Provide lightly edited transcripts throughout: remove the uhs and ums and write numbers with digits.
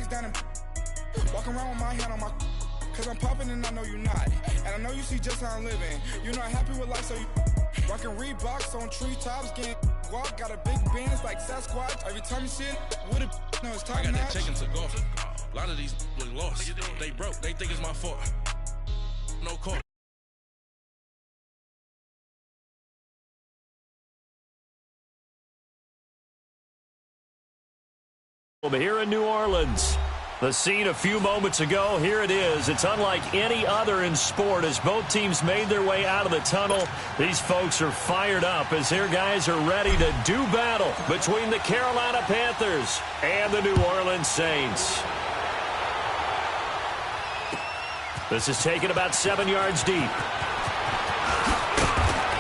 down and walking around with my hand on my, cause I'm popping and I know you're not. And I know you see just how I'm living. You're not happy with life, so you rocking Reeboks on treetops, getting walk, got a big Benz like Sasquatch. Every time you see it, with it, no, it's top notch. I got that chicken to golf. A lot of these look lost. They broke. They think it's my fault. No call. Here in New Orleans, the scene a few moments ago, here it is. It's unlike any other in sport as both teams made their way out of the tunnel. These folks are fired up as their guys are ready to do battle between the Carolina Panthers and the New Orleans Saints. This is taken about 7 yards deep.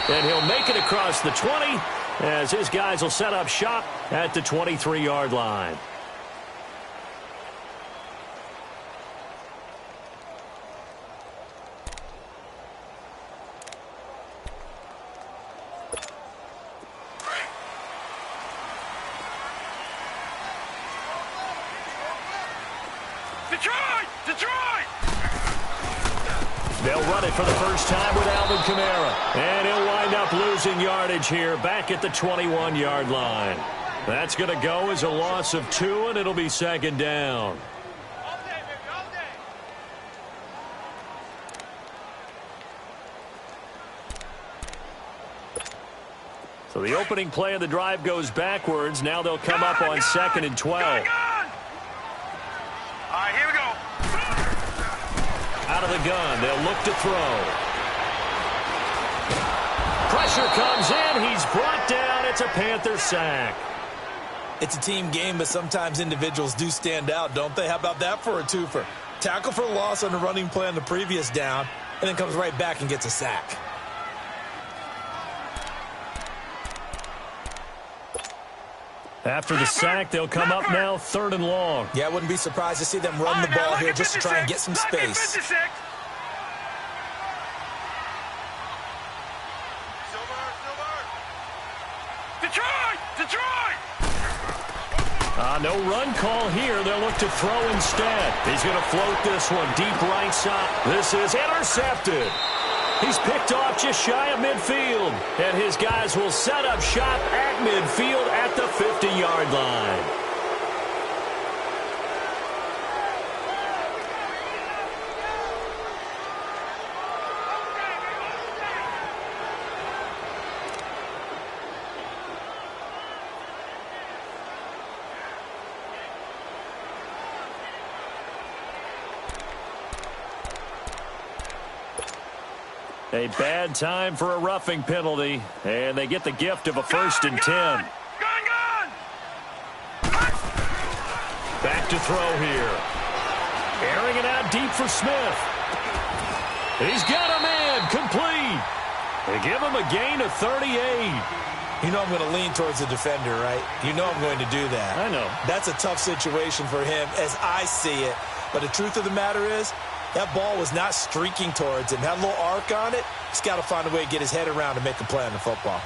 And he'll make it across the 20 as his guys will set up shop at the 23-yard line. They'll run it for the first time with Alvin Kamara. And he'll wind up losing yardage here back at the 21-yard line. That's going to go as a loss of 2, and it'll be second down. So the opening play of the drive goes backwards. Now they'll come up on 2nd and 12. All right, here we go. Out of the gun, they'll look to throw. Pressure comes in. He's brought down. It's a Panther sack. It's a team game, but sometimes individuals do stand out, don't they? How about that for a twofer? Tackle for loss on the running play on the previous down, and then comes right back and gets a sack. After the sack, they'll come up now 3rd and long. Yeah, I wouldn't be surprised to see them run the ball here just to try and get some space. No run call here. They'll look to throw instead. He's going to float this one deep right side. This is intercepted. He's picked off just shy of midfield. And his guys will set up shop at midfield at the 50-yard line. A bad time for a roughing penalty, and they get the gift of a 1st and 10. Back to throw here. Airing it out deep for Smith. He's got a man complete. They give him a gain of 38. You know I'm going to lean towards the defender, right? You know I'm going to do that. I know. That's a tough situation for him as I see it. But the truth of the matter is, that ball was not streaking towards him. Had a little arc on it. He's got to find a way to get his head around and make a play on the football.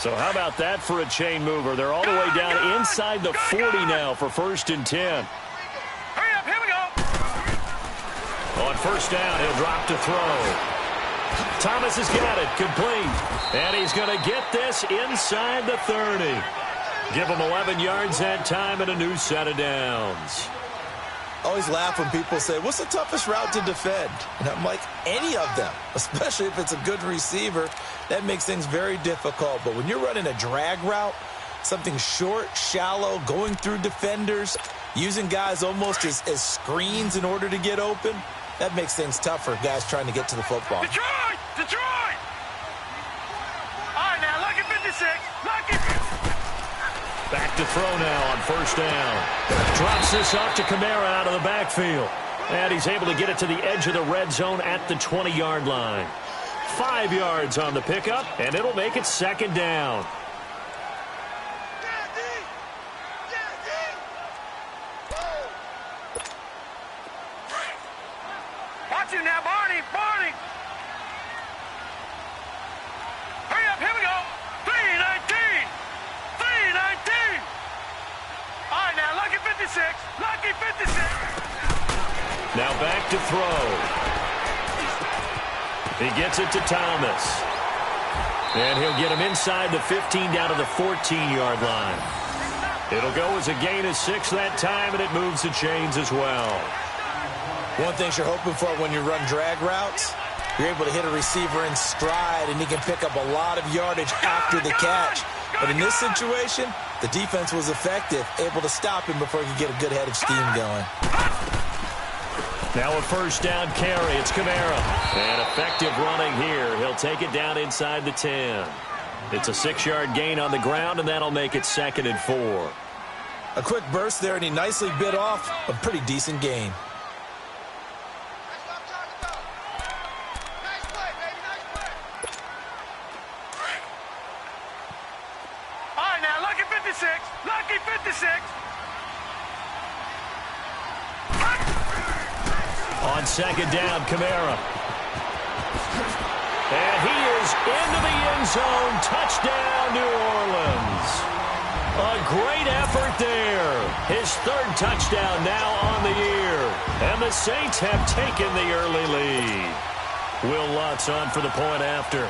So how about that for a chain mover? They're all the way down inside the 40 now for 1st and 10. Hurry up, here we go. On 1st down, he'll drop to throw. Thomas has got it, complete. And he's going to get this inside the 30. Give him 11 yards that time and a new set of downs. I always laugh when people say, what's the toughest route to defend? And I'm like, any of them, especially if it's a good receiver. That makes things very difficult. But when you're running a drag route, something short, shallow, going through defenders, using guys almost as screens in order to get open, that makes things tough for guys trying to get to the football. Detroit! Detroit! All right, now, look at 56. Look at... Back to throw now on 1st down. Drops this off to Kamara out of the backfield. And he's able to get it to the edge of the red zone at the 20-yard line. 5 yards on the pickup, and it'll make it 2nd down. Watch him now, Barney! He gets it to Thomas. And he'll get him inside the 15 down to the 14-yard line. It'll go as a gain of 6 that time, and it moves the chains as well. One thing you're hoping for when you run drag routes, you're able to hit a receiver in stride, and he can pick up a lot of yardage after the catch. But in this situation, the defense was effective, able to stop him before he could get a good head of steam going. Now a first down carry. It's Kamara. And effective running here. He'll take it down inside the 10. It's a 6-yard gain on the ground, and that'll make it 2nd and 4. A quick burst there, and he nicely bit off a pretty decent gain. All right, now, lucky 56. Lucky 56. On 2nd down, Kamara. And he is into the end zone. Touchdown, New Orleans. A great effort there. His 3rd touchdown now on the year. And the Saints have taken the early lead. Will Lutz on for the point after.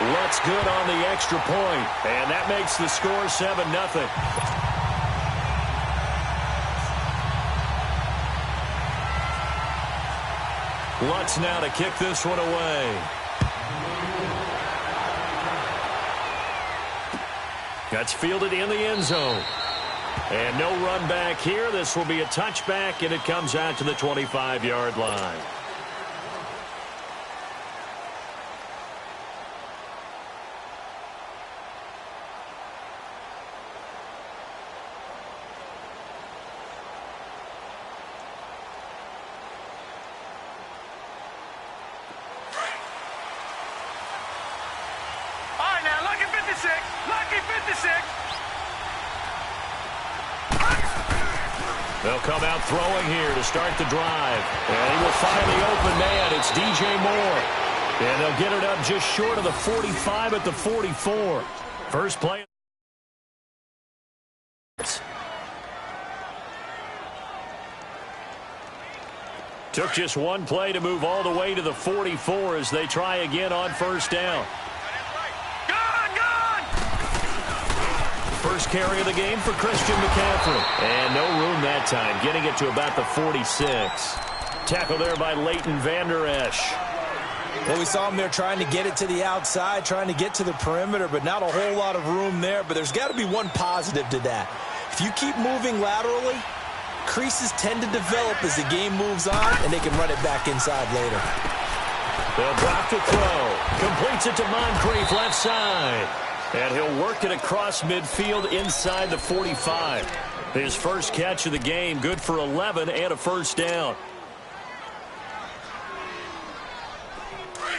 Lutz good on the extra point. And that makes the score 7-0. Lutz now to kick this one away. That's fielded in the end zone. And no run back here. This will be a touchback, and it comes out to the 25-yard line. They'll come out throwing here to start the drive. And he will find the open man. It's DJ Moore. And they'll get it up just short of the 45 at the 44. First play. Took just one play to move all the way to the 44 as they try again on first down. First carry of the game for Christian McCaffrey. And no room that time, getting it to about the 46. Tackle there by Leighton Vander Esch. Well, we saw him there trying to get it to the outside, trying to get to the perimeter, but not a whole lot of room there. But there's got to be one positive to that. If you keep moving laterally, creases tend to develop as the game moves on, and they can run it back inside later. They'll drop the throw. Completes it to Moncrief left side. And he'll work it across midfield inside the 45. His first catch of the game, good for 11 and a first down.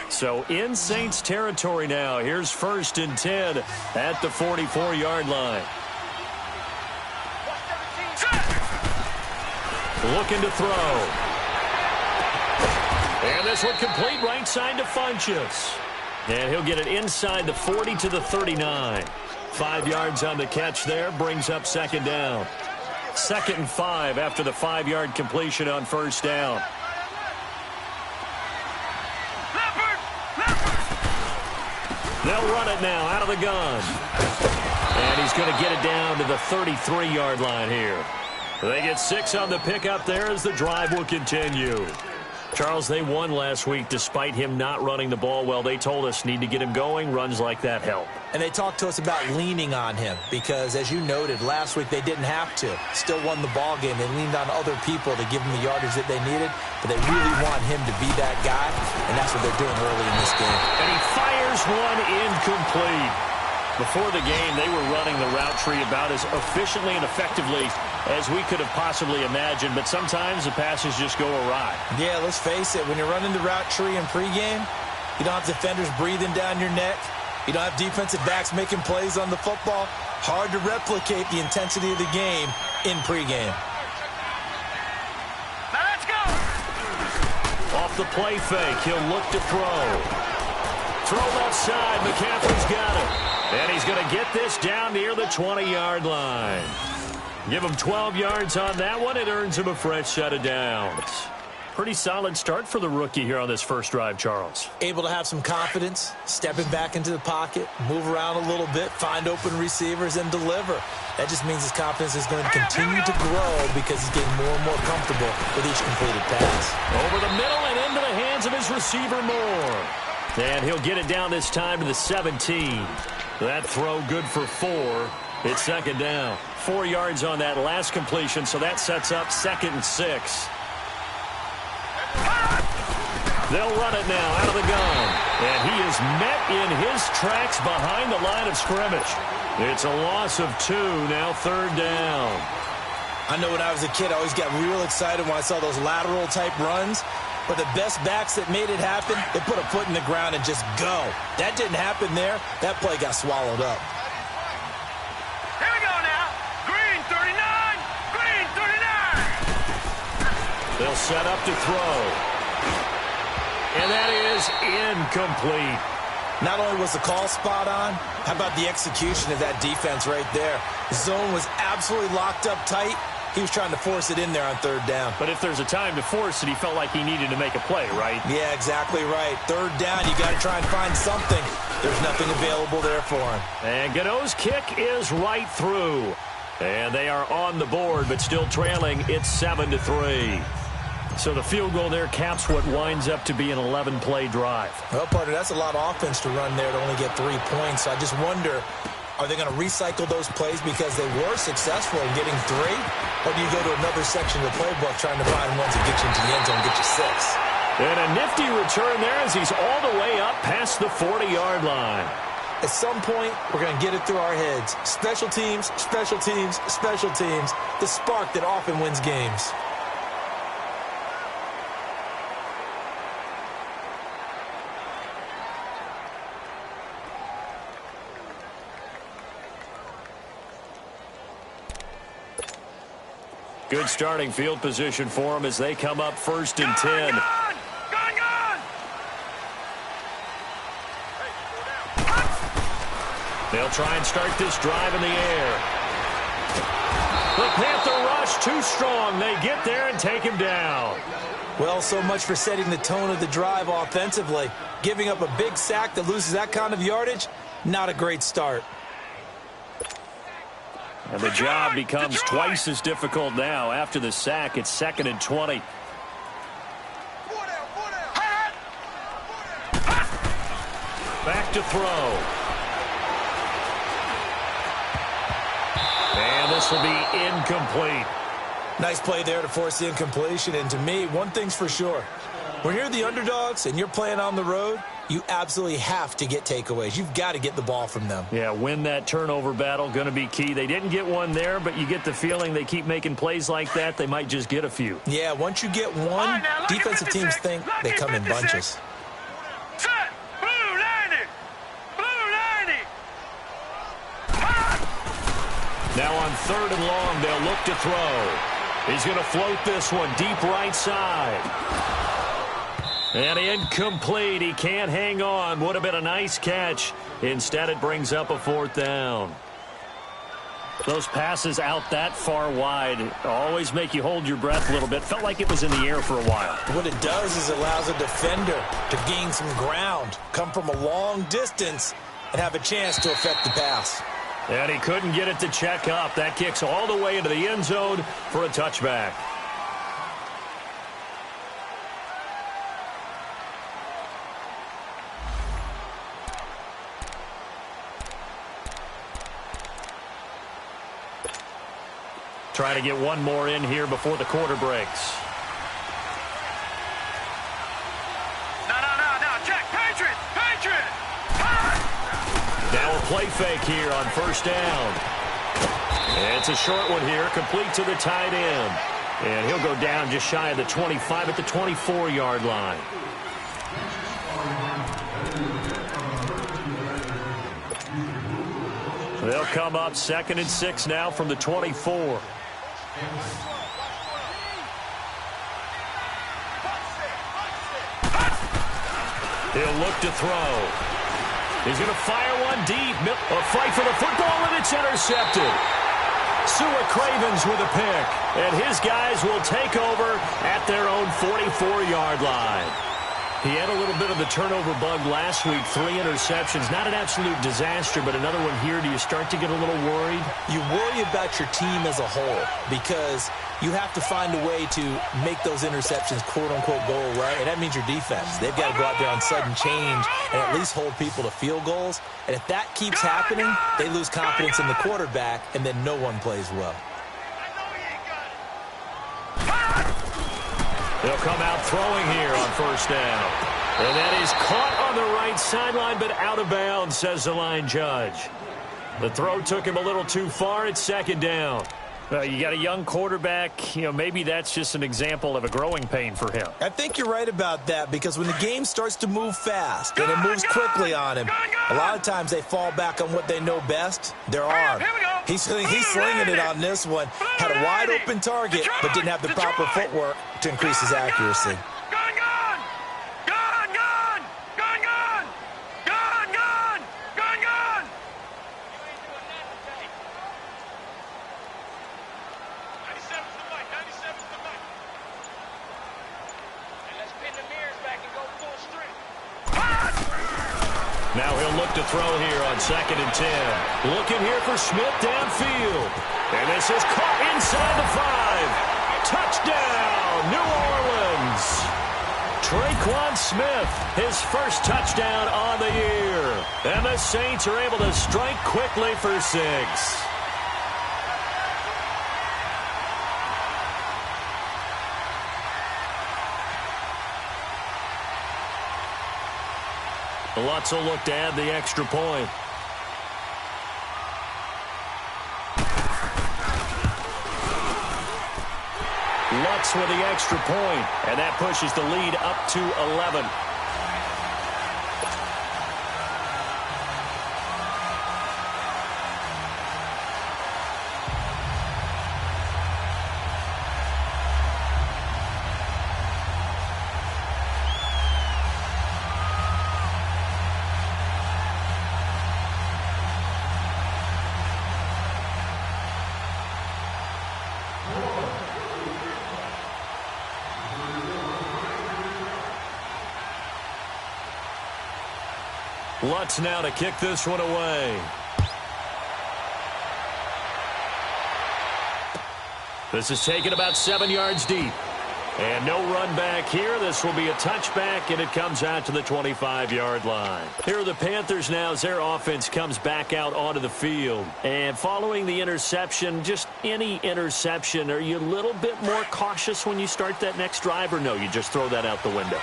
So in Saints territory now. Here's 1st and 10 at the 44-yard line. Looking to throw. And this one complete right side to Funchess. And he'll get it inside the 40 to the 39. 5 yards on the catch there, brings up 2nd down. 2nd and 5 after the 5-yard completion on first down. They'll run it now out of the gun. And he's going to get it down to the 33-yard line here. They get 6 on the pickup there as the drive will continue. Charles, they won last week despite him not running the ball well. They told us need to get him going. Runs like that help. And they talked to us about leaning on him because, as you noted, last week they didn't have to. Still won the ball game. They leaned on other people to give them the yardage that they needed, but they really want him to be that guy, and that's what they're doing early in this game. And he fires one incomplete. Before the game, they were running the route tree about as efficiently and effectively as we could have possibly imagined, but sometimes the passes just go awry. Yeah, let's face it, when you're running the route tree in pregame, you don't have defenders breathing down your neck. You don't have defensive backs making plays on the football. Hard to replicate the intensity of the game in pregame. Now let's go! Off the play fake, he'll look to throw. Throw left side, McCaffrey's got it. And he's going to get this down near the 20-yard line. Give him 12 yards on that one. It earns him a fresh set of downs. Pretty solid start for the rookie here on this first drive, Charles. Able to have some confidence, stepping back into the pocket, move around a little bit, find open receivers, and deliver. That just means his confidence is going to continue to grow because he's getting more and more comfortable with each completed pass. Over the middle and into the hands of his receiver Moore. And he'll get it down this time to the 17. That throw good for 4. It's second down. 4 yards on that last completion, so that sets up 2nd and 6. They'll run it now out of the gun. And he is met in his tracks behind the line of scrimmage. It's a loss of 2, now 3rd down. I know when I was a kid, I always got real excited when I saw those lateral-type runs. But the best backs that made it happen, they put a foot in the ground and just go. That didn't happen there. That play got swallowed up. Here we go now. Green 39. Green 39. They'll set up to throw. And that is incomplete. Not only was the call spot on, how about the execution of that defense right there? The zone was absolutely locked up tight. He was trying to force it in there on 3rd down. But if there's a time to force it, he felt like he needed to make a play, right? Yeah, exactly right. 3rd down, you got to try and find something. There's nothing available there for him. And Gano's kick is right through. And they are on the board, but still trailing. It's 7-3. So the field goal there caps what winds up to be an 11-play drive. Well, partner, that's a lot of offense to run there to only get 3 points. So I just wonder, are they going to recycle those plays because they were successful in getting 3? Or do you go to another section of the playbook trying to find ones that get you into the end zone and get you 6? And a nifty return there as he's all the way up past the 40-yard line. At some point, we're going to get it through our heads. Special teams, special teams, special teams. The spark that often wins games. Good starting field position for them as they come up 1st and 10. Gone! They'll try and start this drive in the air. The Panther rush too strong. They get there and take him down. Well, so much for setting the tone of the drive offensively. Giving up a big sack that loses that kind of yardage, not a great start. And the job becomes twice as difficult now. After the sack, it's 2nd and 20. Back to throw. And this will be incomplete. Nice play there to force the incompletion. And to me, one thing's for sure. When you're the underdogs and you're playing on the road, you absolutely have to get takeaways. You've got to get the ball from them. Yeah, win that turnover battle, going to be key. They didn't get one there, but you get the feeling they keep making plays like that, they might just get a few. Yeah, once you get one, defensive teams think they come in bunches. Set! Blue 90! Blue 90! Now on 3rd and long, they'll look to throw. He's going to float this one deep right side. And incomplete. He can't hang on. Would have been a nice catch. Instead, it brings up a 4th down. Those passes out that far wide always make you hold your breath a little bit. Felt like it was in the air for a while. What it does is it allows a defender to gain some ground, come from a long distance, and have a chance to affect the pass. And he couldn't get it to check up. That kicks all the way into the end zone for a touchback. Trying to get one more in here before the quarter breaks. No. Check. Patriot. Now a play fake here on 1st down. It's a short one here, complete to the tight end. And he'll go down just shy of the 25 at the 24-yard line. They'll come up 2nd and 6 now from the 24. He'll look to throw. He's going to fire one deep. A fight for the football, and it's intercepted. Sua Cravens with a pick, and his guys will take over at their own 44-yard line. He had a little bit of the turnover bug last week, 3 interceptions. Not an absolute disaster, but another one here. Do you start to get a little worried? You worry about your team as a whole because you have to find a way to make those interceptions, quote-unquote, go away, and that means your defense. They've got to go out there on sudden change and at least hold people to field goals. And if that keeps happening, they lose confidence in the quarterback, and then no one plays well. They'll come out throwing here on first down. And that is caught on the right sideline, but out of bounds, says the line judge. The throw took him a little too far. It's second down. You got a young quarterback. Maybe that's just an example of a growing pain for him. I think you're right about that because when the game starts to move fast and it moves quickly on him, a lot of times they fall back on what they know best, their arm. He's slinging it on this one. Had a wide open target, but didn't have the proper footwork to increase his accuracy. Now he'll look to throw here on 2nd and 10. Looking here for Smith downfield. And this is caught inside the 5. Touchdown, New Orleans. Traquan Smith, his first touchdown on the year. And the Saints are able to strike quickly for 6. Lutz will look to add the extra point. Lutz with the extra point, and that pushes the lead up to 11. Lutz now to kick this one away. This is taken about 7 yards deep. And no run back here. This will be a touchback, and it comes out to the 25-yard line. Here are the Panthers now as their offense comes back out onto the field. And following the interception, just any interception, are you a little bit more cautious when you start that next drive, or no, you just throw that out the window?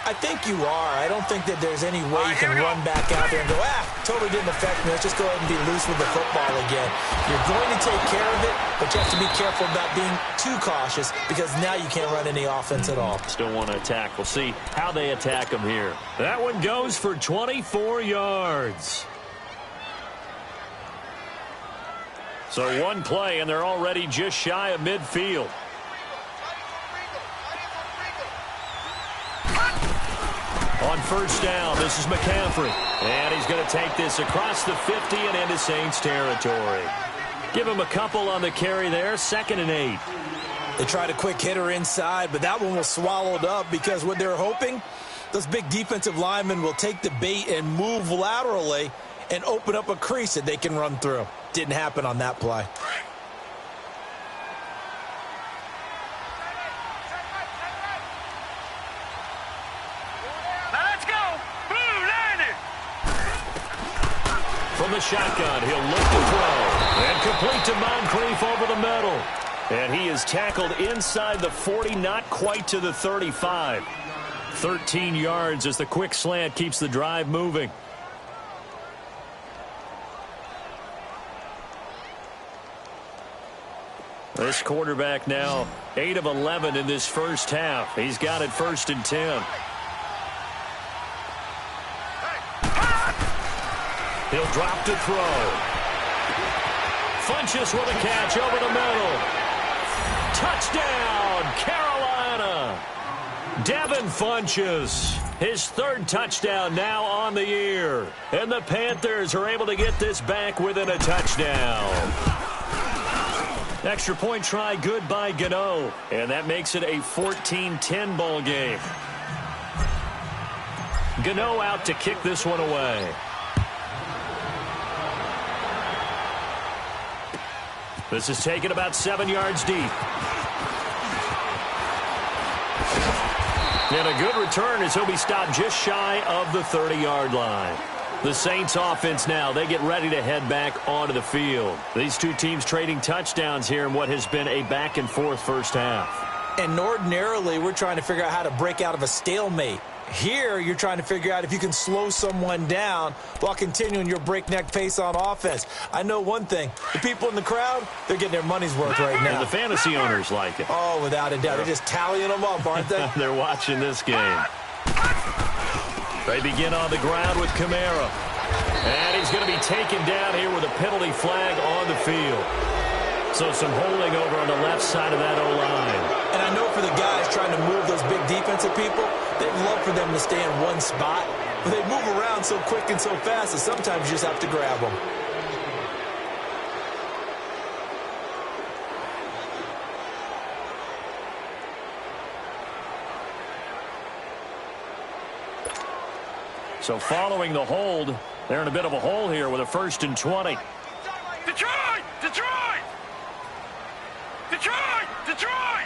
I think you are. I don't think that there's any way you can run back out there and go, totally didn't affect me. Let's just go ahead and be loose with the football again. You're going to take care of it, but you have to be careful about being too cautious because now you can't run any offense at all. Still want to attack. We'll see how they attack them here. That one goes for 24 yards. So one play, and they're already just shy of midfield. On first down, this is McCaffrey. And he's going to take this across the 50 and into Saints territory. Give him a couple on the carry there, 2nd and 8. They tried a quick hitter inside, but that one was swallowed up because what they're hoping, those big defensive linemen will take the bait and move laterally and open up a crease that they can run through. Didn't happen on that play. From the shotgun, he'll look to throw. And complete to Moncrief over the middle. And he is tackled inside the 40, not quite to the 35. 13 yards as the quick slant keeps the drive moving. This quarterback now 8 of 11 in this first half. He's got it 1st and 10. He'll drop to throw. Funchess with a catch over the middle. Touchdown, Carolina. Devin Funchess, his 3rd touchdown now on the year. And the Panthers are able to get this back within a touchdown. Extra point try good by Gano. And that makes it a 14-10 ball game. Gano out to kick this one away. This is taken about 7 yards deep. And a good return as he'll be stopped just shy of the 30-yard line. The Saints offense now, they get ready to head back onto the field. These two teams trading touchdowns here in what has been a back-and-forth first half. And ordinarily, we're trying to figure out how to break out of a stalemate. Here, you're trying to figure out if you can slow someone down while continuing your breakneck pace on offense. I know one thing. The people in the crowd, they're getting their money's worth right now. And the fantasy owners like it. Oh, without a doubt. They're just tallying them up, aren't they? They're watching this game. They begin on the ground with Kamara. And he's going to be taken down here with a penalty flag on the field. So some holding over on the left side of that O-line. And I know for the guys trying to move those big defensive people, they'd love for them to stay in one spot. But they move around so quick and so fast that sometimes you just have to grab them. So following the hold, they're in a bit of a hole here with a 1st and 20. Detroit! Detroit! Detroit! Detroit!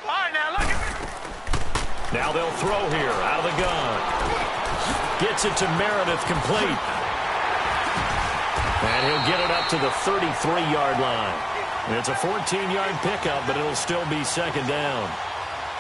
All right, now look at me. Now they'll throw here out of the gun. Gets it to Meredith complete. And he'll get it up to the 33-yard line. And it's a 14-yard pickup, but it'll still be 2nd down.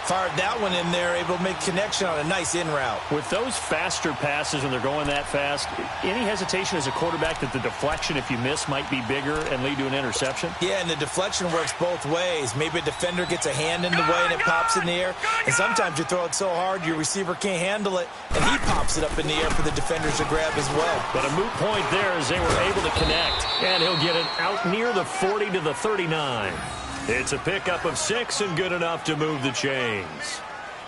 Fired that one in there, able to make connection on a nice in route. With those faster passes when they're going that fast, any hesitation as a quarterback that the deflection, if you miss, might be bigger and lead to an interception? Yeah, and the deflection works both ways. Maybe a defender gets a hand in the way and it pops in the air. And sometimes you throw it so hard your receiver can't handle it, and he pops it up in the air for the defenders to grab as well. But a moot point there as they were able to connect. And he'll get it out near the 40 to the 39. It's a pickup of 6 and good enough to move the chains.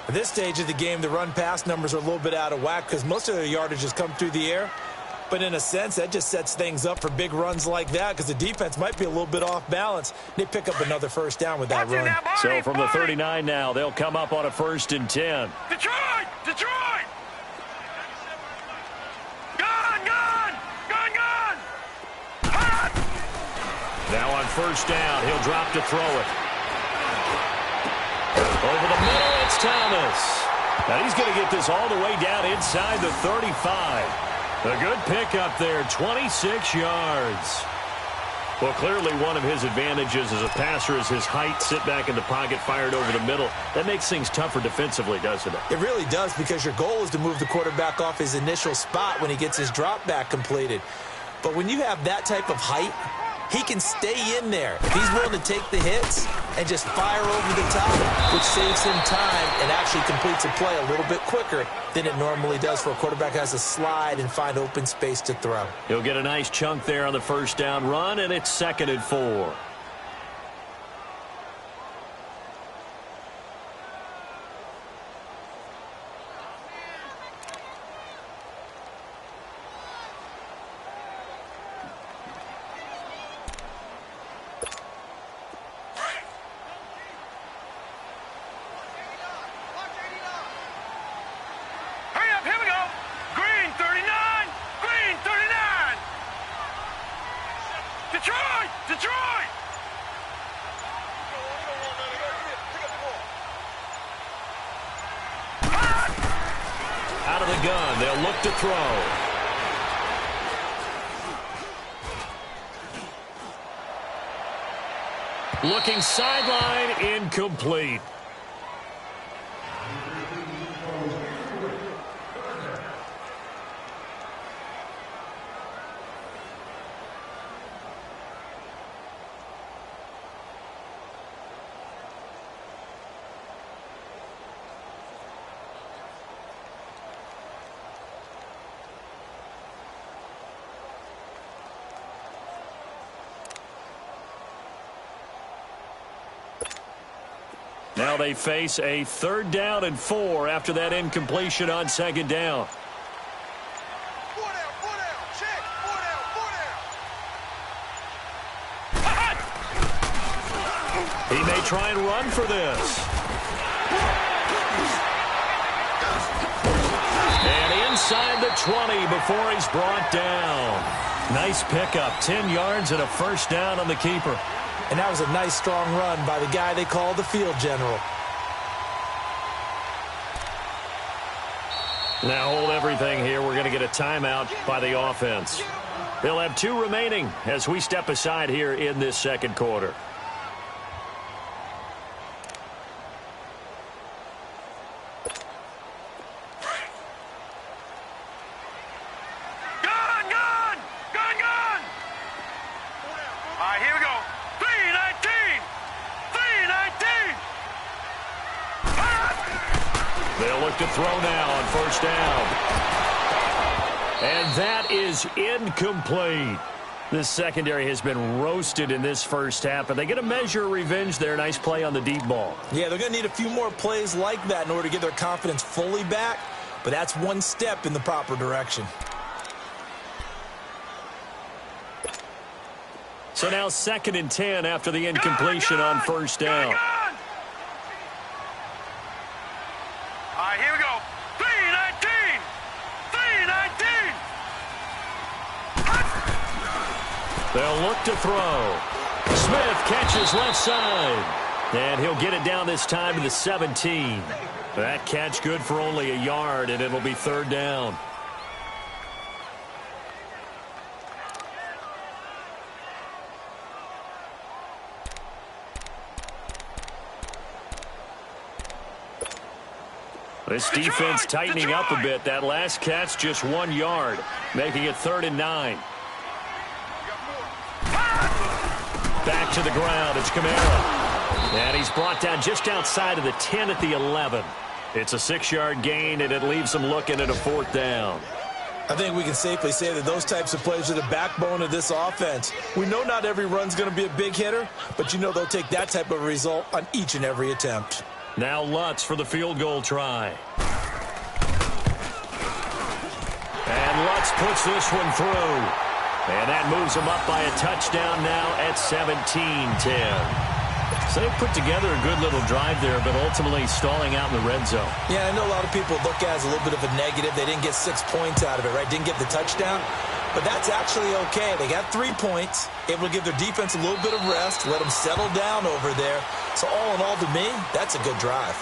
At this stage of the game, the run-pass numbers are a little bit out of whack because most of their yardage has come through the air. But in a sense, that just sets things up for big runs like that because the defense might be a little bit off balance. They pick up another 1st down with that run. So from the 39 now, they'll come up on a 1st and 10. Detroit! Detroit! Gun! Gun! Gun! Gun! Hot! Now on 1st down, he'll drop to throw it. Over the middle, it's Thomas. Now he's going to get this all the way down inside the 35. A good pickup there, 26 yards. Well, clearly one of his advantages as a passer is his height, sit back in the pocket, fired over the middle. That makes things tougher defensively, doesn't it? It really does because your goal is to move the quarterback off his initial spot when he gets his drop back completed. But when you have that type of height, he can stay in there if he's willing to take the hits and just fire over the top, which saves him time and actually completes a play a little bit quicker than it normally does for a quarterback who has to slide and find open space to throw. He'll get a nice chunk there on the 1st down run, and it's 2nd and 4. Detroit! Detroit! Out of the gun, they'll look to throw. Looking sideline, incomplete. Now they face a 3rd down and 4 after that incompletion on 2nd down. 4 down, check, 4 down. He may try and run for this. And inside the 20 before he's brought down. Nice pickup, 10 yards and a first down on the keeper. And that was a nice, strong run by the guy they call the field general. Now hold everything here. We're going to get a timeout by the offense. They'll have 2 remaining as we step aside here in this second quarter. To throw now on first down. And that is incomplete. This secondary has been roasted in this first half, and they get a measure of revenge there. Nice play on the deep ball. Yeah, they're going to need a few more plays like that in order to get their confidence fully back, but that's one step in the proper direction. So now 2nd and 10 after the incompletion on first down. Here we go. 3-19. 3-19. They'll look to throw. Smith catches left side. And he'll get it down this time to the 17. That catch good for only a yard, and it'll be 3rd down. This defense tightening up a bit. That last catch just 1 yard, making it 3rd and 9. Back to the ground. It's Kamara. And he's brought down just outside of the 10 at the 11. It's a 6-yard gain, and it leaves them looking at a 4th down. I think we can safely say that those types of plays are the backbone of this offense. We know not every run's going to be a big hitter, but you know they'll take that type of result on each and every attempt. Now Lutz for the field goal try. And Lutz puts this one through. And that moves them up by a touchdown now at 17-10. So they put together a good little drive there, but ultimately stalling out in the red zone. Yeah, I know a lot of people look at it as a little bit of a negative. They didn't get 6 points out of it, right? Didn't get the touchdown. But that's actually okay. They got 3 points, able to give their defense a little bit of rest, let them settle down over there. So all in all, to me, that's a good drive.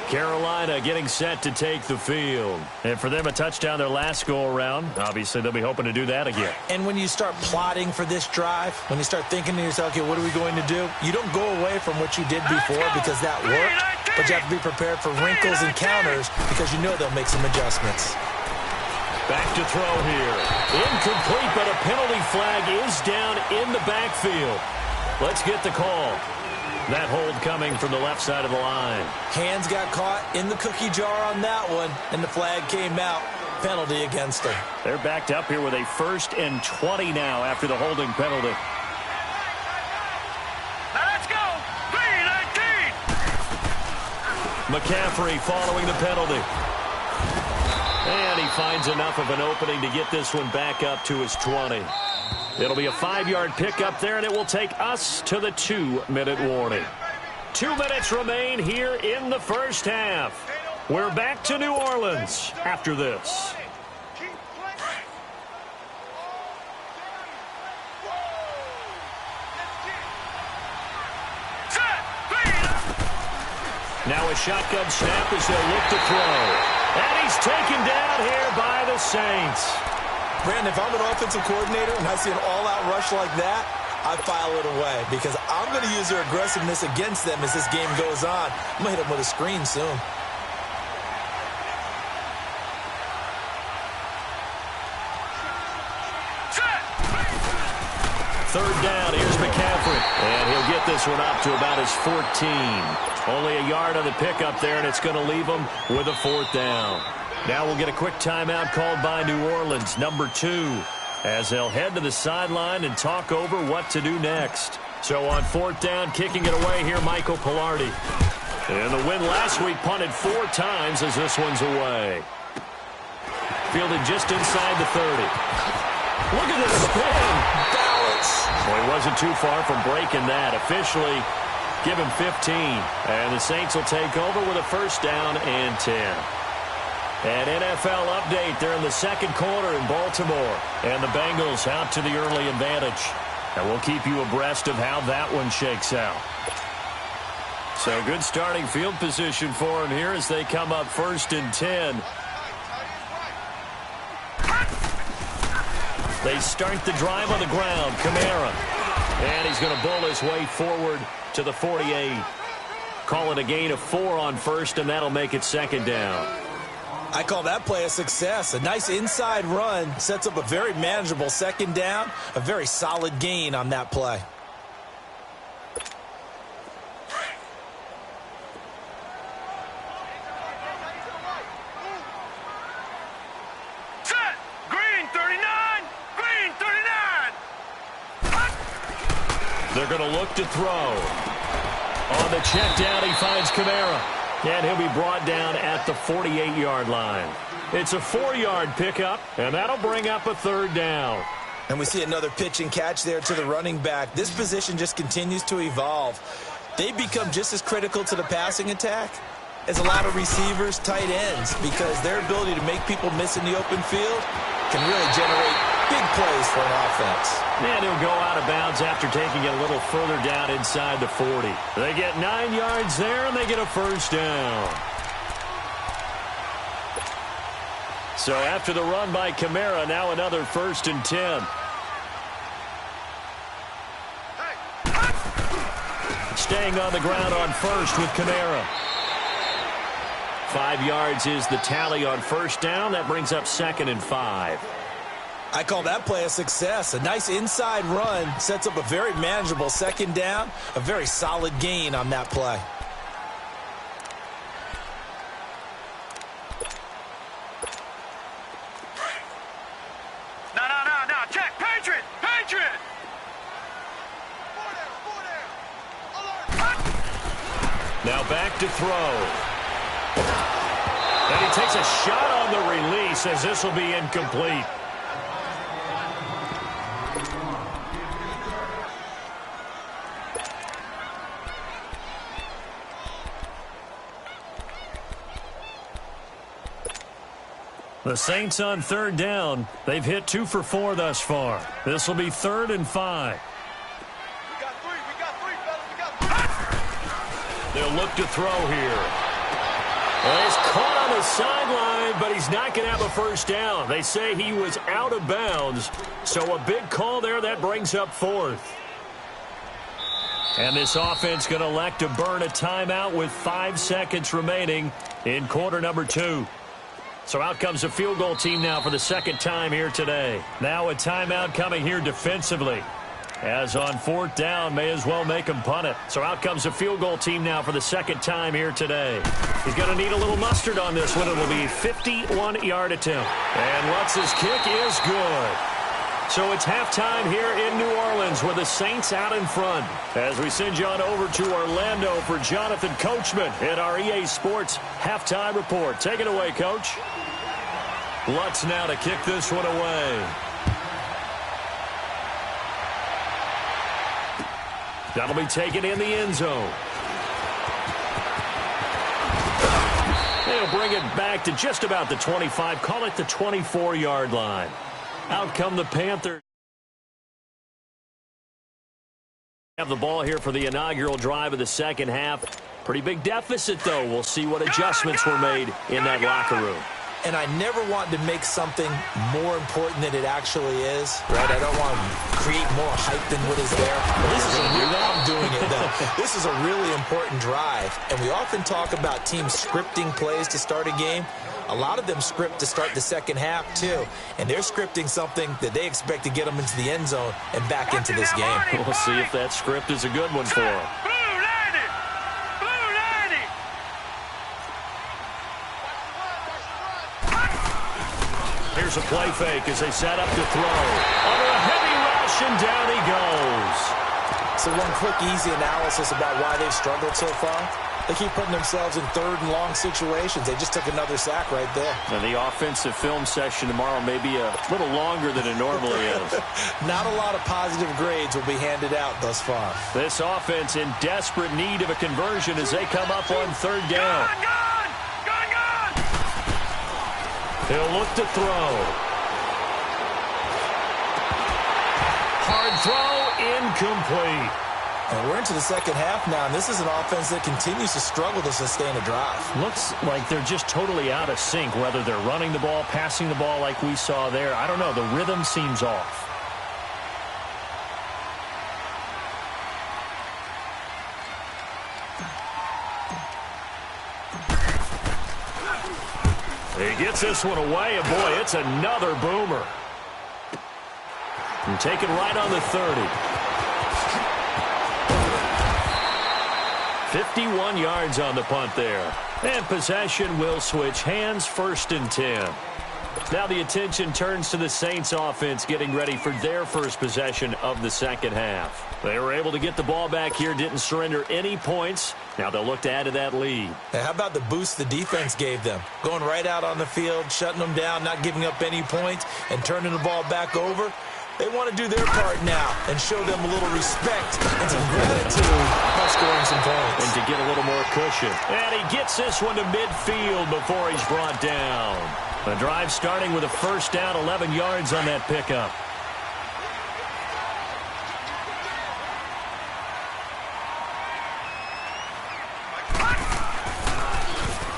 Carolina getting set to take the field. And for them, a touchdown their last go-around. Obviously, they'll be hoping to do that again. And when you start plotting for this drive, when you start thinking to yourself, okay, what are we going to do? You don't go away from what you did before because that worked, but you have to be prepared for wrinkles and counters because you know they'll make some adjustments. Back to throw here. Incomplete, but a penalty flag is down in the backfield. Let's get the call. That hold coming from the left side of the line. Hands got caught in the cookie jar on that one, and the flag came out. Penalty against them. They're backed up here with a 1st and 20 now after the holding penalty. Now let's go. 3-19. McCaffrey following the penalty. And he finds enough of an opening to get this one back up to his 20. It'll be a 5-yard pickup there, and it will take us to the 2-minute warning. 2 minutes remain here in the first half. We're back to New Orleans after this. Now a shotgun snap as they'll look to throw. And he's taken down here by the Saints. Brandon, if I'm an offensive coordinator and I see an all-out rush like that, I file it away because I'm going to use their aggressiveness against them as this game goes on. I'm going to hit them with a screen soon. Third down, here's McCaffrey. And he'll get this one up to about his 14. Only a yard on the pickup there, and it's going to leave him with a 4th down. Now we'll get a quick timeout called by New Orleans, number 2, as they'll head to the sideline and talk over what to do next. So on 4th down, kicking it away here, Michael Pilardi. And the win last week punted 4 times as this one's away. Fielded just inside the 30. Look at this spin. Balance. Well, he wasn't too far from breaking that. Officially, Give him 15. And the Saints will take over with a first down and 10. An NFL update. They're in the second quarter in Baltimore. And the Bengals out to the early advantage. And we'll keep you abreast of how that one shakes out. So good starting field position for them here as they come up first and 10. They start the drive on the ground. Kamara. And he's going to bull his way forward to the 48. Call it a gain of 4 on first, and that'll make it second down. I call that play a success. A nice inside run sets up a very manageable second down. A very solid gain on that play. Set! Green 39! Green 39! They're going to look to throw. On the check down, he finds Kamara. And he'll be brought down at the 48-yard line. It's a 4-yard pickup, and that'll bring up a third down. And we see another pitch and catch there to the running back. This position just continues to evolve. They become just as critical to the passing attack as a lot of receivers, tight ends, because their ability to make people miss in the open field can really generate big plays for an offense. And he'll go out of bounds after taking it a little further down inside the 40. They get 9 yards there, and they get a first down. So after the run by Kamara, now another first and 10. Staying on the ground on first with Kamara. 5 yards is the tally on first down. That brings up second and 5. I call that play a success. A nice inside run sets up a very manageable second down. A very solid gain on that play. No. Check. Patriot. Patriot. Now back to throw. And he takes a shot on the release as this will be incomplete. The Saints on third down. They've hit 2 for 4 thus far. This will be 3rd and 5. We got three, fellas. They'll look to throw here. Well, he's caught on the sideline, but he's not going to have a first down. They say he was out of bounds, so a big call there. That brings up 4th. And this offense going to elect to burn a timeout with 5 seconds remaining in quarter number 2. So out comes the field goal team now for the second time here today. Now a timeout coming here defensively. As on 4th down, may as well make him punt it. So out comes the field goal team now for the second time here today. He's going to need a little mustard on this one. It will be a 51-yard attempt. And Lutz's kick is good. So it's halftime here in New Orleans with the Saints out in front. As we send you on over to Orlando for Jonathan Coachman in our EA Sports halftime report. Take it away, Coach. Lutz now to kick this one away. That'll be taken in the end zone. They'll bring it back to just about the 25. Call it the 24-yard line. Out come the Panthers. Have the ball here for the inaugural drive of the second half. Pretty big deficit, though. We'll see what adjustments were made in that locker room. And I never want to make something more important than it actually is, right? I don't want to create more hype than what is there. I'm doing it, though. This is a really important drive, and we often talk about teams scripting plays to start a game. A lot of them script to start the second half, too, and they're scripting something that they expect to get them into the end zone and back into this game. We'll see if that script is a good one for them. Here's a play fake as they set up to throw. Under a heavy rush, and down he goes. So one quick, easy analysis about why they've struggled so far. They keep putting themselves in third and long situations. They just took another sack right there. And the offensive film session tomorrow may be a little longer than it normally is. Not a lot of positive grades will be handed out thus far. This offense in desperate need of a conversion as they come up on third down. Gun! He'll look to throw. Hard throw, incomplete. And we're into the second half now, and this is an offense that continues to struggle to sustain a drive. Looks like they're just totally out of sync, whether they're running the ball, passing the ball like we saw there. I don't know. The rhythm seems off. He gets this one away, and boy, it's another boomer. And taken right on the 30. 51 yards on the punt there. And possession will switch hands, 1st and 10. Now the attention turns to the Saints offense getting ready for their first possession of the second half. They were able to get the ball back here, didn't surrender any points. Now they'll look to add to that lead. Hey, how about the boost the defense gave them? Going right out on the field, shutting them down, not giving up any points, and turning the ball back over. They want to do their part now and show them a little respect and some gratitude by scoring some points. And to get a little more cushion. And he gets this one to midfield before he's brought down. The drive starting with a first down, 11 yards on that pickup.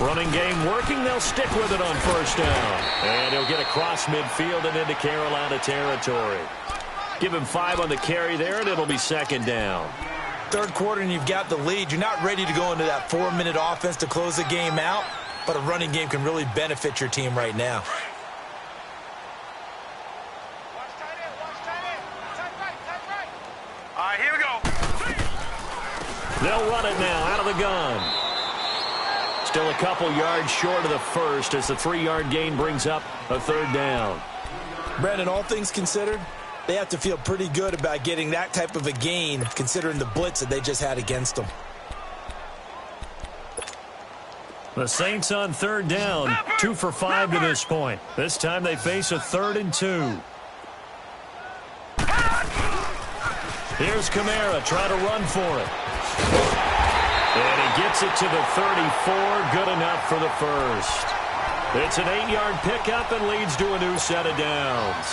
Running game working. They'll stick with it on first down. And he'll get across midfield and into Carolina territory. Give him 5 on the carry there, and it'll be second down. Third quarter, and you've got the lead. You're not ready to go into that 4-minute offense to close the game out, but a running game can really benefit your team right now. All right, here we go. They'll run it now out of the gun. Still a couple yards short of the first as the 3-yard gain brings up a third down. Brandon, all things considered, they have to feel pretty good about getting that type of a gain considering the blitz that they just had against them. The Saints on third down, 2 for 5 to this point. This time they face a 3rd and 2. Here's Kamara trying to run for it. And he gets it to the 34, good enough for the first. It's an 8-yard pickup and leads to a new set of downs.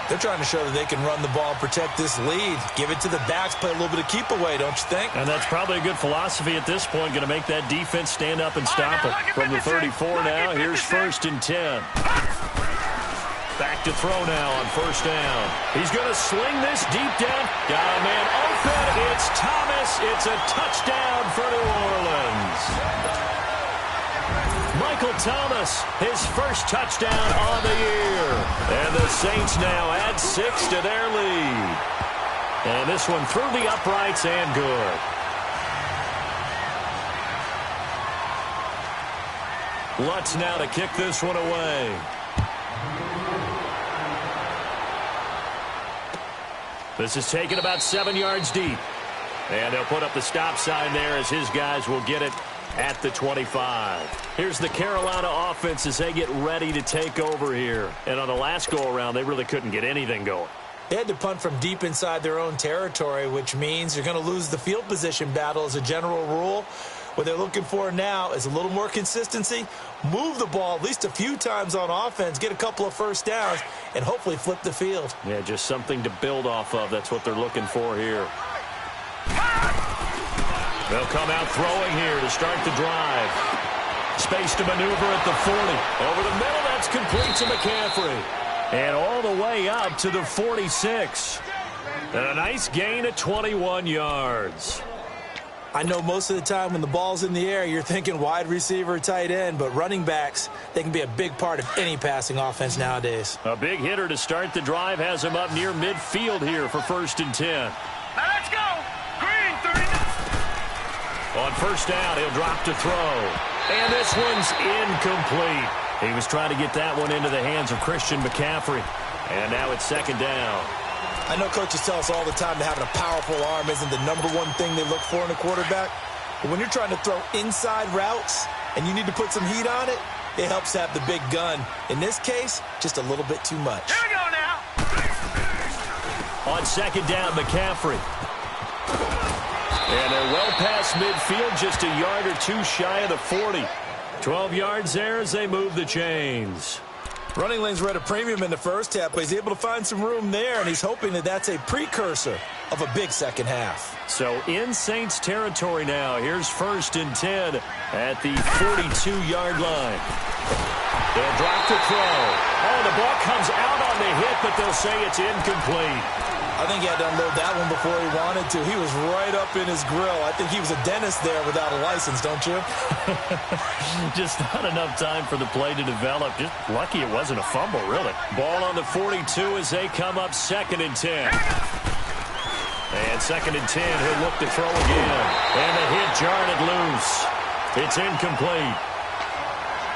They're trying to show that they can run the ball, protect this lead, give it to the backs, play a little bit of keep away, don't you think? And that's probably a good philosophy at this point, going to make that defense stand up and stop it. From the 34 now, here's 1st and 10. Back to throw now on first down. He's going to sling this deep down. Got a man open. It's Thomas. It's a touchdown for New Orleans. Michael Thomas, his first touchdown on the year. And the Saints now add 6 to their lead. And this one through the uprights and good. Lutz now to kick this one away. This is taken about 7 yards deep. And they'll put up the stop sign there as his guys will get it at the 25. Here's the Carolina offense as they get ready to take over here. And on the last go-around, they really couldn't get anything going. They had to punt from deep inside their own territory, which means you're going to lose the field position battle as a general rule. What they're looking for now is a little more consistency, move the ball at least a few times on offense, get a couple of first downs, and hopefully flip the field. Yeah, just something to build off of. That's what they're looking for here. They'll come out throwing here to start the drive. Space to maneuver at the 40. Over the middle, that's complete to McCaffrey. And all the way up to the 46. And a nice gain of 21 yards. I know most of the time when the ball's in the air, you're thinking wide receiver, tight end, but running backs, they can be a big part of any passing offense nowadays. A big hitter to start the drive has him up near midfield here for 1st and 10. Now let's go. Green, 30. On first down, he'll drop to throw. And this one's incomplete. He was trying to get that one into the hands of Christian McCaffrey. And now it's second down. I know coaches tell us all the time that having a powerful arm isn't the #1 thing they look for in a quarterback. But when you're trying to throw inside routes and you need to put some heat on it, it helps have the big gun. In this case, just a little bit too much. Here we go now. On second down, McCaffrey. And they're well past midfield, just a yard or two shy of the 40. 12 yards there as they move the chains. Running lanes were at a premium in the first half, but he's able to find some room there, and he's hoping that that's a precursor of a big second half. So in Saints territory now. Here's 1st and 10 at the 42-yard line. They'll drop to throw. Oh, the ball comes out on the hit, but they'll say it's incomplete. I think he had to unload that one before he wanted to. He was right up in his grill. I think he was a dentist there without a license, don't you? Just not enough time for the play to develop. Just lucky it wasn't a fumble, really. Ball on the 42 as they come up 2nd and 10. And 2nd and 10, he'll look to throw again. And the hit jarred it loose. It's incomplete.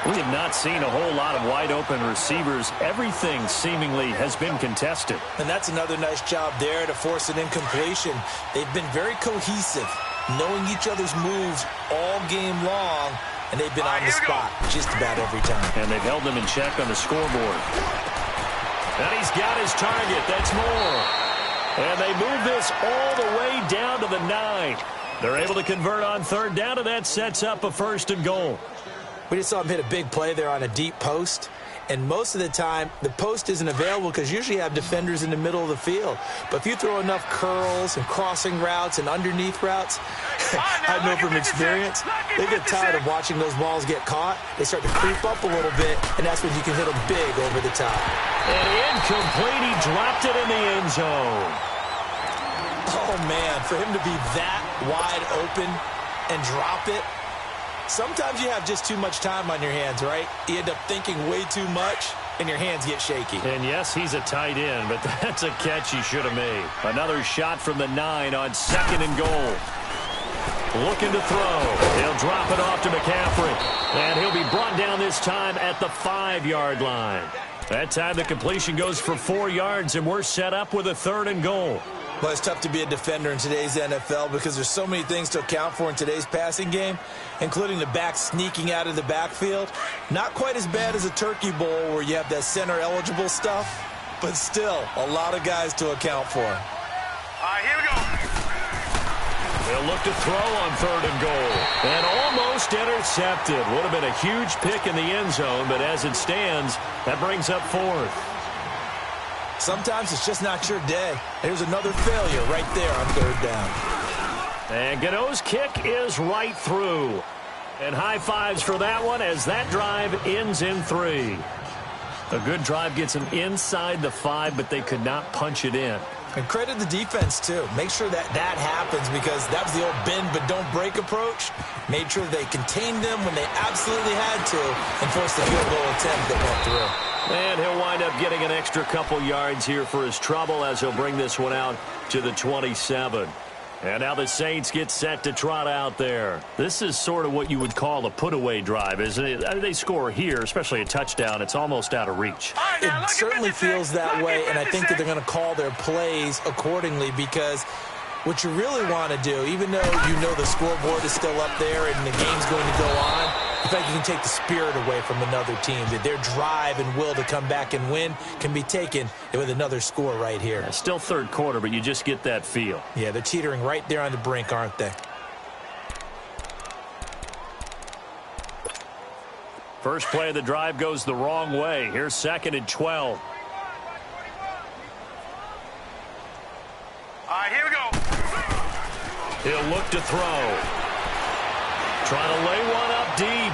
We have not seen a whole lot of wide-open receivers. Everything seemingly has been contested. And that's another nice job there to force an incompletion. They've been very cohesive, knowing each other's moves all game long, and they've been on the spot just about every time. And they've held them in check on the scoreboard. And he's got his target. That's more. And they move this all the way down to the 9. They're able to convert on 3rd down, and that sets up a 1st and goal. We just saw him hit a big play there on a deep post. And most of the time, the post isn't available because usually you have defenders in the middle of the field. But if you throw enough curls and crossing routes and underneath routes, I know from experience, they get tired of watching those balls get caught. They start to creep up a little bit, and that's when you can hit them big over the top. And incomplete. He dropped it in the end zone. Oh, man, for him to be that wide open and drop it. Sometimes you have just too much time on your hands, right? You end up thinking way too much, and your hands get shaky. And yes, he's a tight end, but that's a catch he should have made. Another shot from the 9 on 2nd and goal. Looking to throw. He'll drop it off to McCaffrey. And he'll be brought down this time at the 5-yard line. That time the completion goes for 4 yards, and we're set up with a 3rd and goal. Well, it's tough to be a defender in today's NFL because there's so many things to account for in today's passing game, including the back sneaking out of the backfield. Not quite as bad as a turkey bowl where you have that center-eligible stuff, but still a lot of guys to account for. All right, here we go. They'll look to throw on 3rd and goal. And almost intercepted. Would have been a huge pick in the end zone, but as it stands, that brings up 4th. Sometimes it's just not your day. There's another failure right there on 3rd down. And Gano's kick is right through. And high fives for that one as that drive ends in 3. A good drive gets them inside the 5, but they could not punch it in. And credit the defense, too. Make sure that happens because that was the old bend but don't break approach. Made sure they contained them when they absolutely had to and forced the field goal attempt that went through. And he'll wind up getting an extra couple yards here for his trouble as he'll bring this one out to the 27. And now the Saints get set to trot out there. This is sort of what you would call a put-away drive, isn't it? They score here, especially a touchdown. It's almost out of reach. It certainly feels that way, and I think that they're going to call their plays accordingly because what you really want to do, even though you know the scoreboard is still up there and the game's going to go on, in fact, you can take the spirit away from another team. That their drive and will to come back and win can be taken with another score right here. Yeah, still 3rd quarter, but you just get that feel. Yeah, they're teetering right there on the brink, aren't they? First play of the drive goes the wrong way. Here's 2nd and 12. All right, here we go. He'll look to throw. Trying to lay one up deep.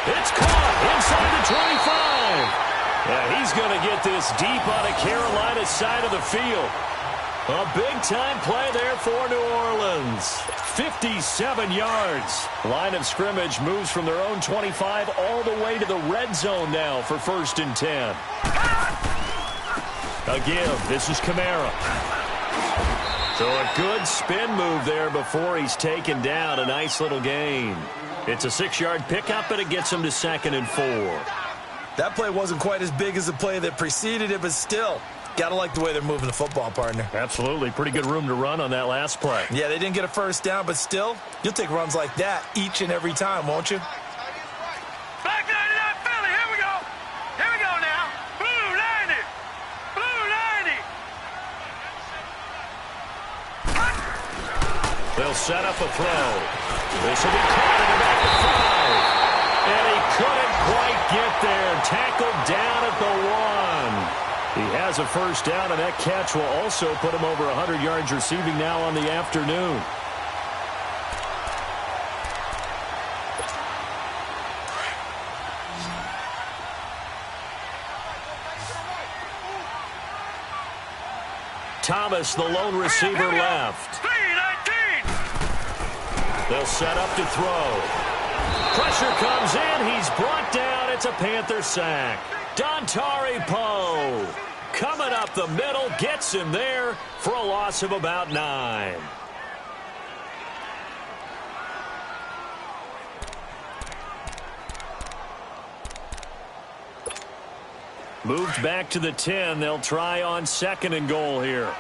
It's caught inside the 25. Yeah, he's going to get this deep on the Carolina side of the field. A big-time play there for New Orleans. 57 yards. Line of scrimmage moves from their own 25 all the way to the red zone now for 1st and 10. Again, this is Kamara. So a good spin move there before he's taken down. A nice little gain. It's a 6-yard pickup, and it gets him to 2nd and 4. That play wasn't quite as big as the play that preceded it, but still, Gotta like the way they're moving the football, partner. Absolutely. Pretty good room to run on that last play. Yeah, they didn't get a first down, but still, you'll take runs like that each and every time, won't you? Back 99 Philly, here we go. Here we go now. Blue 90. Blue 90. They'll set up a throw. This will be caught in the back of 5. And he couldn't quite get there. Tackled down at the 1. He has a first down, and that catch will also put him over 100 yards receiving now on the afternoon. Thomas, the lone receiver, left. 3-19. They'll set up to throw. Pressure comes in. He's brought down. It's a Panther sack. Dontari Poe coming up the middle, gets him there for a loss of about 9. Moved back to the 10. They'll try on 2nd and goal here.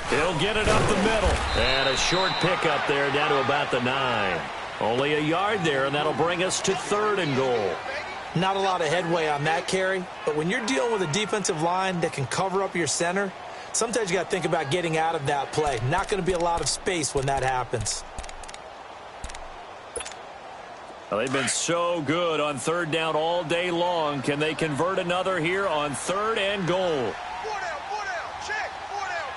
He'll get it up the middle. And a short pickup there down to about the 9. Only a yard there, and that'll bring us to 3rd and goal. Not a lot of headway on that carry, but when you're dealing with a defensive line that can cover up your center, sometimes you got to think about getting out of that play. Not going to be a lot of space when that happens. Well, they've been so good on 3rd down all day long. Can they convert another here on 3rd and goal? 4 down, check, 4 down.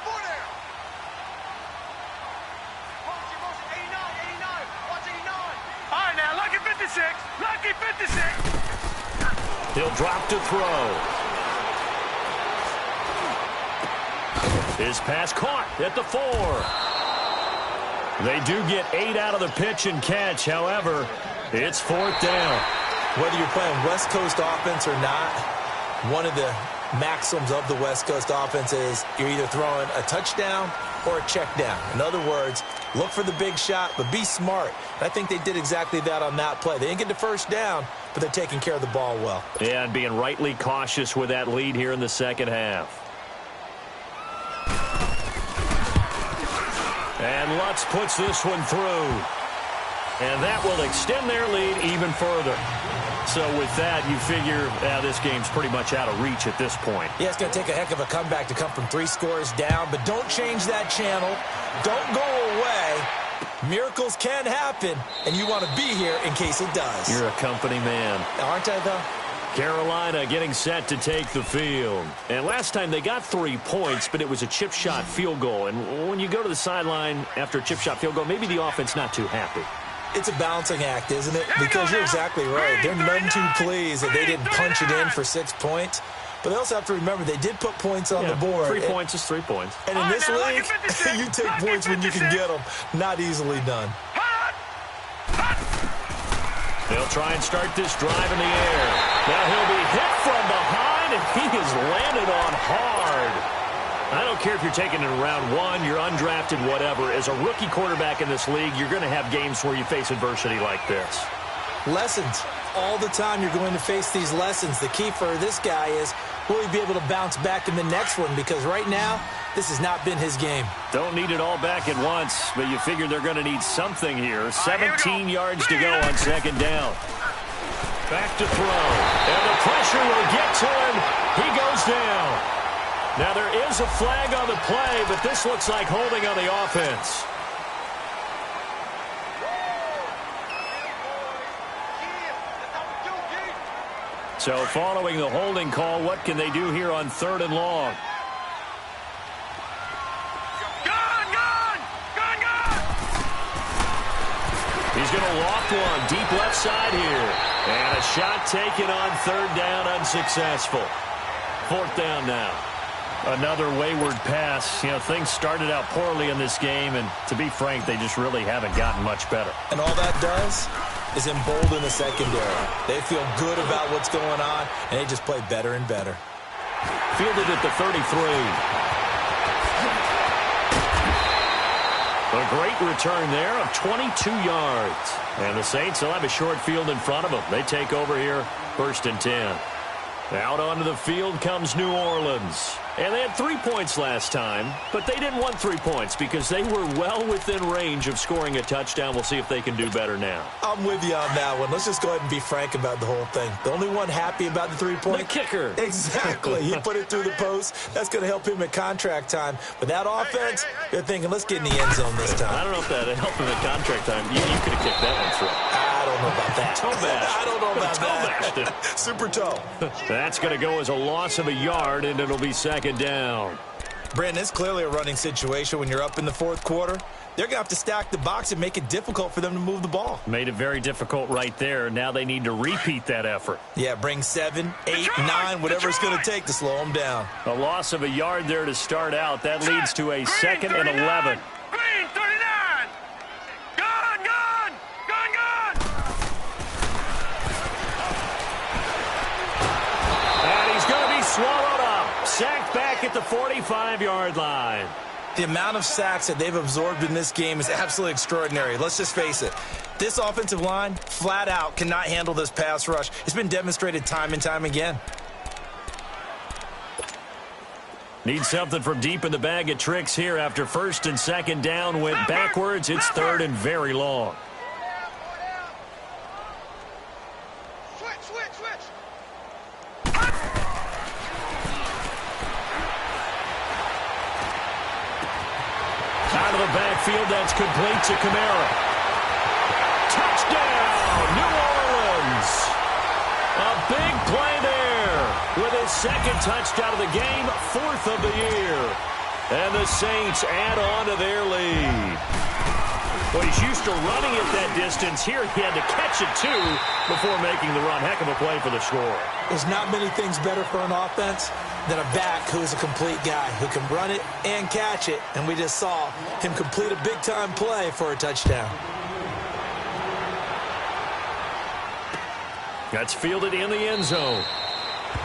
Motion, 89, watch 89. All right, now, lucky 56, lucky 56. He'll drop to throw. His pass caught at the 4. They do get 8 out of the pitch and catch. However, it's 4th down. Whether you're playing West Coast offense or not, one of the maxims of the West Coast offense is you're either throwing a touchdown or a check down. In other words, look for the big shot, but be smart. And I think they did exactly that on that play. They didn't get the first down, but they're taking care of the ball well. Yeah, and being rightly cautious with that lead here in the second half. And Lutz puts this one through. And that will extend their lead even further. So with that, you figure this game's pretty much out of reach at this point. Yeah, it's going to take a heck of a comeback to come from 3 scores down, but don't change that channel. Don't go away. Miracles can happen, and you want to be here in case it does. You're a company man. Aren't I, though? Carolina getting set to take the field. And last time they got 3 points, but it was a chip shot field goal. And when you go to the sideline after a chip shot field goal, maybe the offense not too happy. It's a balancing act, isn't it? Because you're exactly right. They're none too pleased that they didn't punch it in for 6 points. But they also have to remember they did put points on the board. 3 points is 3 points. And in this league, you take points when you can get them. Not easily done. They'll try and start this drive in the air. Now he'll be hit from behind, and he has landed on hard. I don't care if you're taking it in round 1, you're undrafted, whatever. As a rookie quarterback in this league, you're going to have games where you face adversity like this. Lessons. All the time you're going to face these lessons. The key for this guy is, will he be able to bounce back in the next one? Because right now, this has not been his game. Don't need it all back at once, but you figure they're going to need something here. 17 yards to go on 2nd down. Back to throw. And the pressure will get to him. He goes down. Now, there is a flag on the play, but this looks like holding on the offense. So, following the holding call, what can they do here on 3rd and long? He's going to loft one deep left side here. And a shot taken on 3rd down, unsuccessful. 4th down now. Another wayward pass. You know, things started out poorly in this game, and to be frank, they just really haven't gotten much better. And all that does is embolden the secondary. They feel good about what's going on, and they just play better and better. Fielded at the 33. A great return there of 22 yards. And the Saints will have a short field in front of them. They take over here, 1st and 10. Out onto the field comes New Orleans. And they had 3 points last time, but they didn't want 3 points because they were well within range of scoring a touchdown. We'll see if they can do better now. I'm with you on that one. Let's just go ahead and be frank about the whole thing. The only one happy about the 3-point? The kicker. Exactly. He put it through the post. That's going to help him at contract time. But that offense, they're thinking, let's get in the end zone this time. I don't know if that helped him at contract time. You could have kicked that one through. I don't know about that. Toe bashed. I don't know about that. Toe bashed. Super toe. That's going to go as a loss of a yard, and it'll be 2nd down. Brandon, it's clearly a running situation when you're up in the 4th quarter. They're going to have to stack the box and make it difficult for them to move the ball. Made it very difficult right there. Now they need to repeat that effort. Yeah, bring 7, 8, 9, whatever it's going to take to slow them down. A loss of a yard there to start out. That leads to a 2nd and 11. Green 39. Gone. And he's going to be swallowed up. Sacked back at the 45-yard line. The amount of sacks that they've absorbed in this game is absolutely extraordinary. Let's just face it. This offensive line, flat out, cannot handle this pass rush. It's been demonstrated time and time again. Need something from deep in the bag of tricks here after 1st and 2nd down went backwards. It's 3rd and very long. Switch. Out of the backfield, that's complete to Kamara. Touchdown, New Orleans. A big play there with his 2nd touchdown of the game, 4th of the year. And the Saints add on to their lead. Well, he's used to running at that distance. Here he had to catch it, too, before making the run. Heck of a play for the score. There's not many things better for an offense than a back who is a complete guy who can run it and catch it. And we just saw him complete a big-time play for a touchdown. That's fielded in the end zone.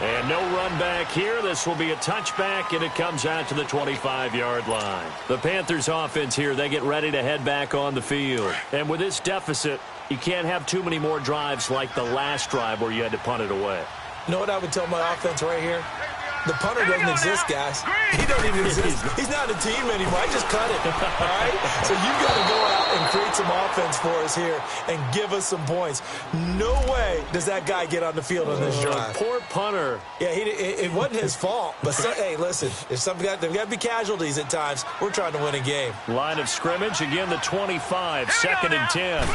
And no run back here. This will be a touchback, and it comes out to the 25-yard line. The Panthers offense here, they get ready to head back on the field. And with this deficit, you can't have too many more drives like the last drive where you had to punt it away. You know what I would tell my offense right here? The punter doesn't exist, guys. He doesn't even exist. He's not a team anymore. I just cut it, all right? So you've got to go out and create some offense for us here and give us some points. No way does that guy get on the field on this drive. Poor punter. Yeah, it wasn't his fault. But, hey, listen, there's got to be casualties at times. We're trying to win a game. Line of scrimmage, again, the 25, 2nd and 10.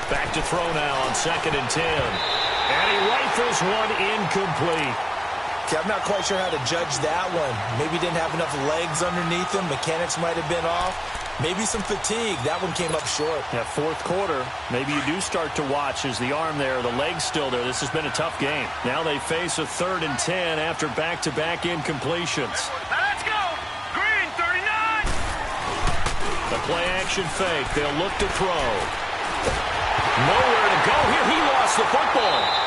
Back to throw now on 2nd and 10. And he rifles one incomplete. Okay, I'm not quite sure how to judge that one. Maybe didn't have enough legs underneath him. Mechanics might have been off. Maybe some fatigue. That one came up short. Yeah, 4th quarter, maybe you do start to watch as the arm there, the leg's still there. This has been a tough game. Now they face a 3rd and 10 after back-to-back incompletions. Now let's go. Green 39. The play-action fake. They'll look to throw. Nowhere to go here. He lost the football.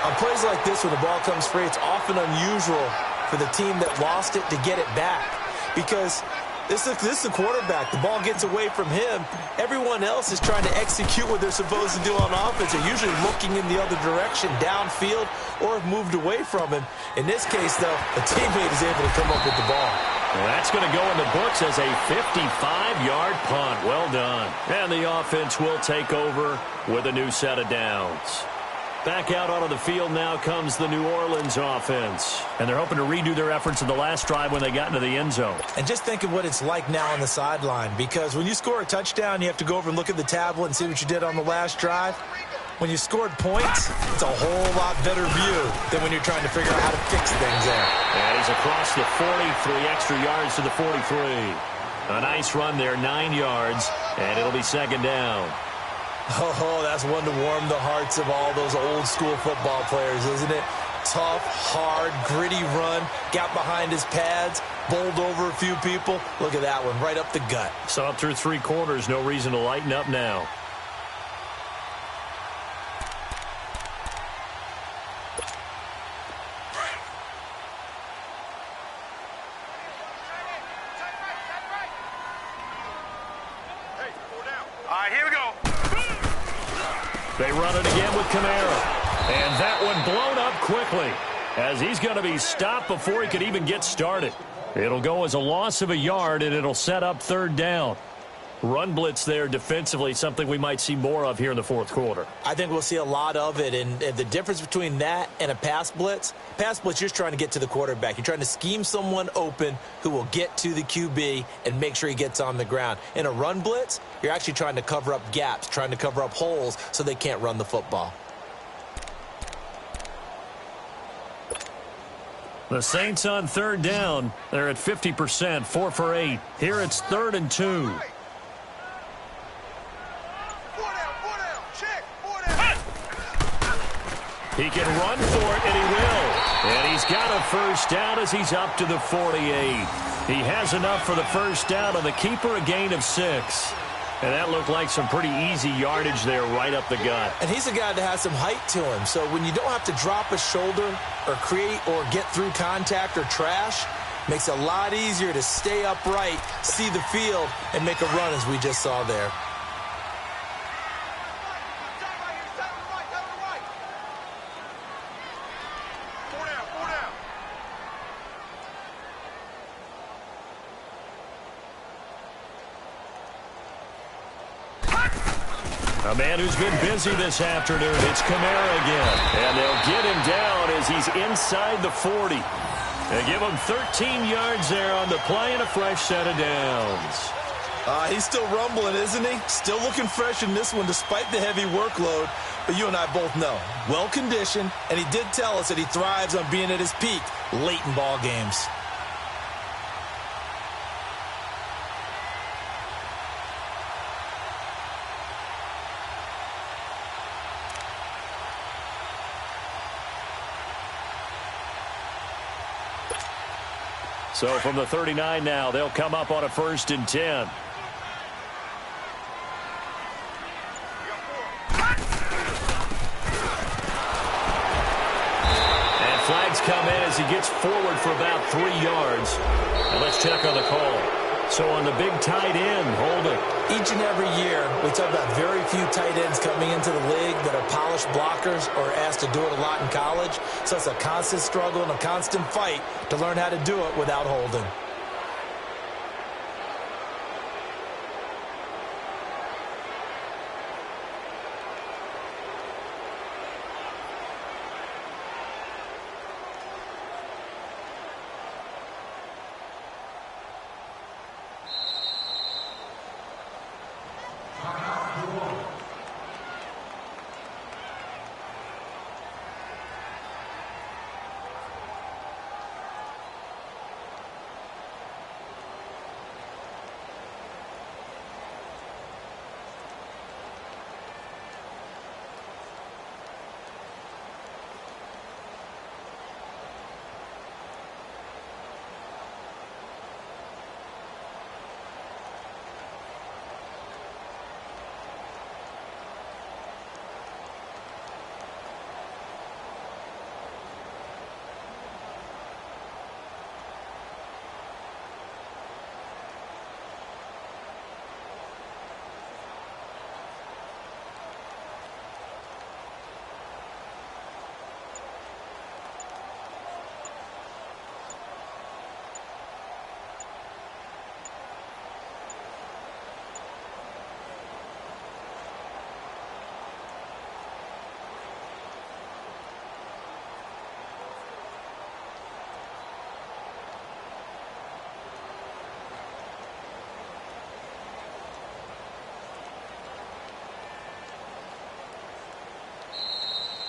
On plays like this, when the ball comes free, it's often unusual for the team that lost it to get it back. Because this is the quarterback. The ball gets away from him. Everyone else is trying to execute what they're supposed to do on offense. They're usually looking in the other direction, downfield, or have moved away from him. In this case, though, a teammate is able to come up with the ball. Well, that's going to go in the books as a 55-yard punt. Well done. And the offense will take over with a new set of downs. Back out onto the field now comes the New Orleans offense. And they're hoping to redo their efforts in the last drive when they got into the end zone. And just think of what it's like now on the sideline. Because when you score a touchdown, you have to go over and look at the tablet and see what you did on the last drive. When you scored points, it's a whole lot better view than when you're trying to figure out how to fix things there. And he's across the 40, 3 extra yards to the 43. A nice run there, 9 yards, and it'll be 2nd down. Oh, that's one to warm the hearts of all those old school football players, isn't it? Tough, hard, gritty run, got behind his pads, bowled over a few people. Look at that one, right up the gut. Saw it through 3 quarters, no reason to lighten up now. right, here we go. They run it again with Kamara. And that one blown up quickly as he's going to be stopped before he could even get started. It'll go as a loss of a yard, and it'll set up third down. Run blitz there defensively, something we might see more of here in the fourth quarter. I think we'll see a lot of it, and the difference between that and a pass blitz, you're just trying to get to the quarterback. You're trying to scheme someone open who will get to the QB and make sure he gets on the ground. In a run blitz, you're actually trying to cover up gaps, trying to cover up holes so they can't run the football. The Saints on third down. They're at 50%, 4 for 8. Here it's 3rd and 2. He can run for it, and he will. And he's got a first down as he's up to the 48. He has enough for the first down on the keeper, a gain of 6. And that looked like some pretty easy yardage there right up the gut. And he's a guy that has some height to him. So when you don't have to drop a shoulder or create or get through contact or trash, makes it a lot easier to stay upright, see the field, and make a run as we just saw there. A man who's been busy this afternoon. It's Kamara again. And they'll get him down as he's inside the 40. They give him 13 yards there on the play and a fresh set of downs. He's still rumbling, isn't he? Still looking fresh in this one despite the heavy workload. But you and I both know, well-conditioned, and he did tell us that he thrives on being at his peak late in ball games. So from the 39 now, they'll come up on a 1st and 10. And flags come in as he gets forward for about 3 yards. And let's check on the call. So on the big tight end, holding. Each and every year, we talk about very few tight ends coming into the league that are polished blockers or asked to do it a lot in college. So it's a constant struggle and a constant fight to learn how to do it without holding.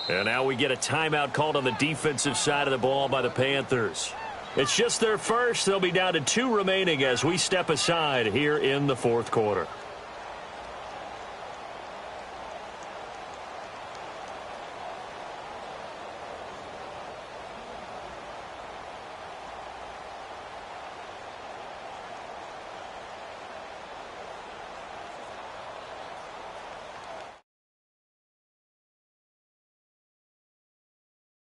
And now we get a timeout called on the defensive side of the ball by the Panthers. It's just their first. They'll be down to 2 remaining as we step aside here in the fourth quarter.